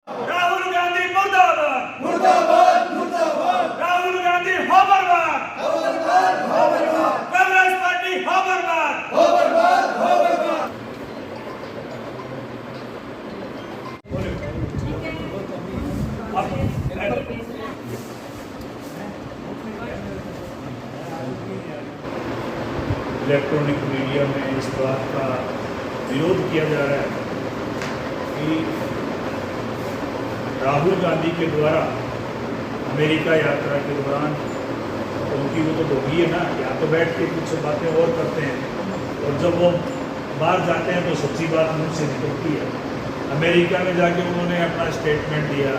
राहुल गांधी मुर्दाबाद मुर्दाबाद मुर्दाबाद राहुल गांधी हो बर्बाद खबरदार खबरदार कांग्रेस पार्टी हो बर्बाद खबरदार खबरदार इलेक्ट्रॉनिक मीडिया में इस बात का विरोध किया जा रहा है कि राहुल गांधी के द्वारा अमेरिका यात्रा के दौरान उनकी वो तो होगी है ना, या तो बैठ के कुछ बातें और करते हैं और जब वो बाहर जाते हैं तो सच्ची बात मुंह से निकलती है। अमेरिका में जाके उन्होंने अपना स्टेटमेंट दिया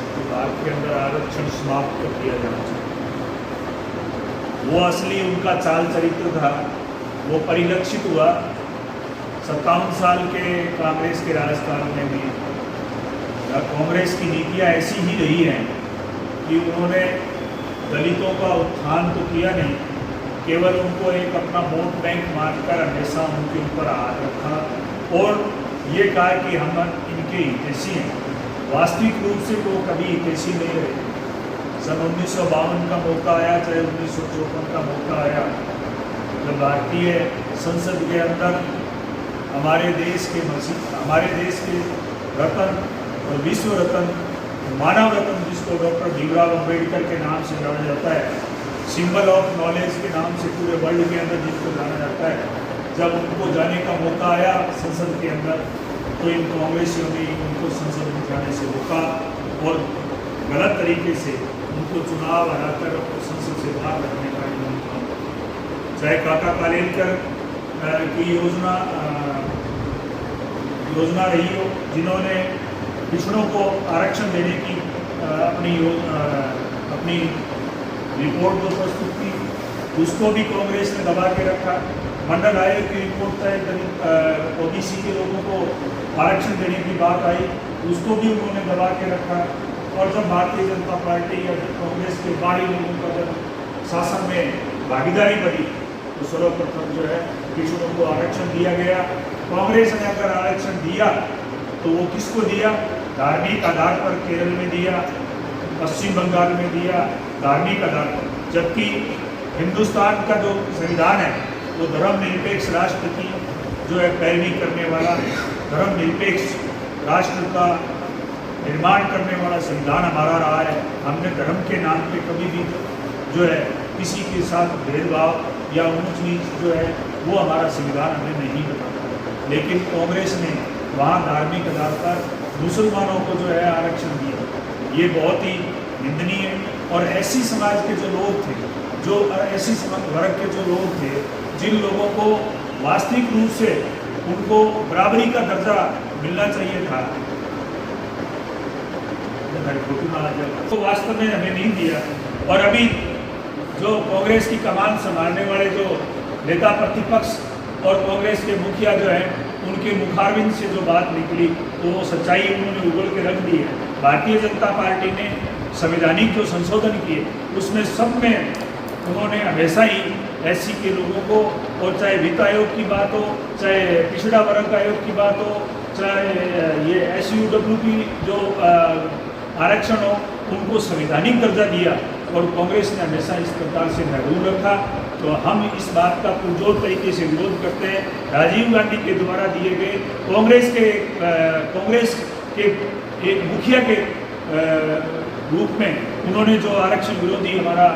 कि भारत के अंदर आरक्षण समाप्त कर दिया जाना चाहिए। वो असली उनका चाल चरित्र था, वो परिलक्षित हुआ 57 साल के कांग्रेस के राजकाल में भी। कांग्रेस की नीतियाँ ऐसी ही रही हैं कि उन्होंने दलितों का उत्थान तो किया नहीं, केवल उनको एक अपना वोट बैंक मानकर हमेशा उनके ऊपर हाथ रखा और ये कहा कि हम इनके हितैषी हैं। वास्तविक रूप से वो कभी हितैषी नहीं रहे। सन 1952 का मौका आया, चाहे 1954 का मौका आया, जब भारतीय संसद के अंदर हमारे देश के रत्न और विश्व रत्न, मानव रत्न जिसको डॉक्टर भीमराव अंबेडकर के नाम से जाना जाता है, सिंबल ऑफ नॉलेज के नाम से पूरे वर्ल्ड के अंदर जिसको जाना जाता है, जब उनको जाने का मौका आया संसद के अंदर तो इन कांग्रेसियों ने उनको संसद में जाने से रोका और गलत तरीके से उनको चुनाव हराकर संसद से बाहर रखने का इन्होंने काम किया। चाहे काका कालेलकर की योजना रही हो, जिन्होंने पिछड़ों को आरक्षण देने की अपनी रिपोर्ट जो प्रस्तुत की, उसको भी कांग्रेस ने दबा के रखा। मंडल आयोग की रिपोर्ट तय ओबीसी के लोगों को आरक्षण देने की बात आई, उसको भी उन्होंने दबा के रखा। और जब भारतीय जनता पार्टी या कांग्रेस के बागी लोगों का जब शासन में भागीदारी बढ़ी तो सर्वप्रथम जो है पिछड़ों को आरक्षण दिया गया। कांग्रेस ने अगर आरक्षण दिया तो वो किसको दिया? धार्मिक आधार पर केरल में दिया, पश्चिम बंगाल में दिया, धार्मिक आधार पर। जबकि हिंदुस्तान का जो संविधान है वो धर्मनिरपेक्ष राष्ट्र की जो है पैरवी करने वाला, धर्मनिरपेक्ष राष्ट्र का निर्माण करने वाला संविधान हमारा रहा है। हमने धर्म के नाम पे कभी भी जो है किसी के साथ भेदभाव या ऊंच नीच जो है वो हमारा संविधान हमें नहीं बताता। लेकिन कांग्रेस ने वहाँ धार्मिक आधार पर मुसलमानों को जो है आरक्षण दिया। ये बहुत ही निंदनीय है। और ऐसी समाज के जो लोग थे, जो ऐसी वर्ग के जो लोग थे, जिन लोगों को वास्तविक रूप से उनको बराबरी का दर्जा मिलना चाहिए था, तो वास्तव में हमें नहीं दिया। और अभी जो कांग्रेस की कमान संभालने वाले जो नेता प्रतिपक्ष और कांग्रेस के मुखिया जो है, उनके मुखारबिंद से जो बात निकली तो वो सच्चाई उन्होंने उगल के रख दी है। भारतीय जनता पार्टी ने संवैधानिक जो संशोधन किए उसमें सब में उन्होंने हमेशा ही एससी के लोगों को, और चाहे वित्त आयोग की बात हो, चाहे पिछड़ा वर्ग आयोग की बात हो, चाहे ये SUWP जो आरक्षण हो, उनको संवैधानिक दर्जा दिया और कांग्रेस ने हमेशा इस प्रकार से महरूम रखा। तो हम इस बात का पुरजोर तरीके से विरोध करते हैं। राजीव गांधी के द्वारा दिए गए कांग्रेस के एक मुखिया के रूप में उन्होंने जो आरक्षण विरोधी हमारा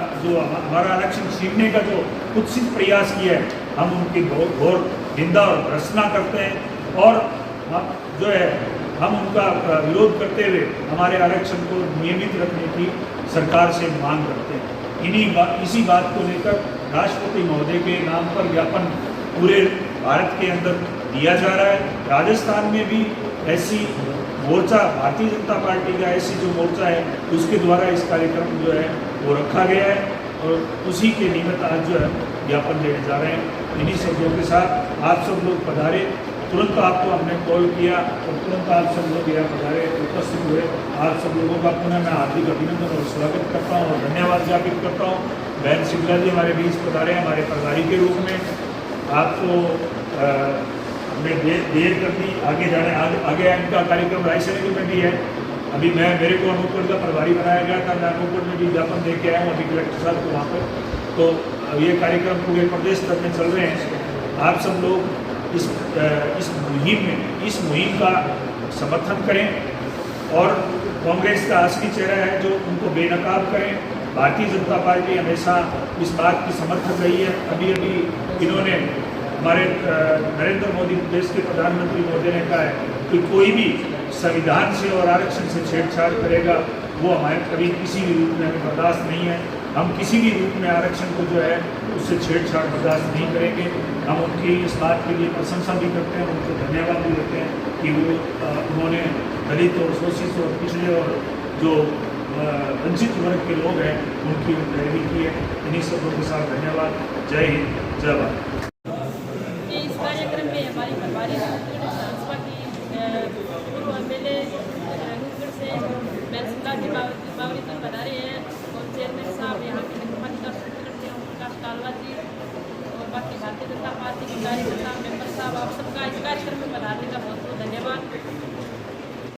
आरक्षण छीनने का जो कुत्सित प्रयास किया है, हम उनकी बहुत घोर निंदा और भर्त्सना करते हैं और जो है हम उनका विरोध करते हुए हमारे आरक्षण को नियमित रखने की सरकार से मांग करते हैं। इसी बात को लेकर राष्ट्रपति महोदय के नाम पर ज्ञापन पूरे भारत के अंदर दिया जा रहा है। राजस्थान में भी ऐसी मोर्चा, भारतीय जनता पार्टी का ऐसी जो मोर्चा है उसके द्वारा इस कार्यक्रम जो है वो रखा गया है और उसी के निमित्त आज जो है ज्ञापन देने जा रहे हैं। इन्हीं शब्दों के साथ आप सब लोग पधारे। तुरंत आपको हमने कॉल किया और तुरंत आप सब लोग यहाँ पधारे, उपस्थित हुए। आप सब लोगों का पुनः मैं हार्दिक अभिनंदन और स्वागत करता हूँ और धन्यवाद ज्ञापित करता हूँ। बहन सिंगला जी हमारे बीच पधारे हमारे प्रभारी के रूप में। आपको हमने देर कर दी, आगे इनका कार्यक्रम रायसेन में भी है अभी मेरे को अनूपगढ़ का प्रभारी बनाया गया था, मैं अनूपगढ़ में भी ज्ञापन दे के आया हूँ अभी कलेक्टर साहब को वहाँ पर। तो ये कार्यक्रम पूरे प्रदेश स्तर में चल रहे हैं। आप सब लोग इस मुहिम का समर्थन करें और कांग्रेस का असली चेहरा है जो उनको बेनकाब करें। भारतीय जनता पार्टी हमेशा इस बात की समर्थक रही है। अभी इन्होंने हमारे नरेंद्र मोदी देश के प्रधानमंत्री महोदय ने कहा है कि कोई भी संविधान से और आरक्षण से छेड़छाड़ करेगा वो हमारे कभी किसी भी रूप में हमें बर्दाश्त नहीं है। हम किसी भी रूप में आरक्षण को जो है उससे छेड़छाड़ बर्दाश्त नहीं करेंगे। हम उनकी इस बात के लिए प्रशंसा भी करते हैं, उनको धन्यवाद भी देते हैं कि उन्होंने दलित और शोषित और पिछड़े और जो वंचित वर्ग के लोग हैं उनकी पैरवी की है। इन्हीं सबों के साथ धन्यवाद। जय हिंद, जय भारत। इस कार्यक्रम में हमारी प्रभारी भाजपा की पूर्व एमएलए अनूपगढ़ से महसूला जी बावरी जी बना रहे हैं और चेयरमैन साहब यहाँ के निगमपालिका करते हैं प्रकाश कालवा जी और बाकी भारतीय जनता पार्टी के कार्यकर्ता मेंबर साहब, आप सबका इस कार्यक्रम में बनाने का बहुत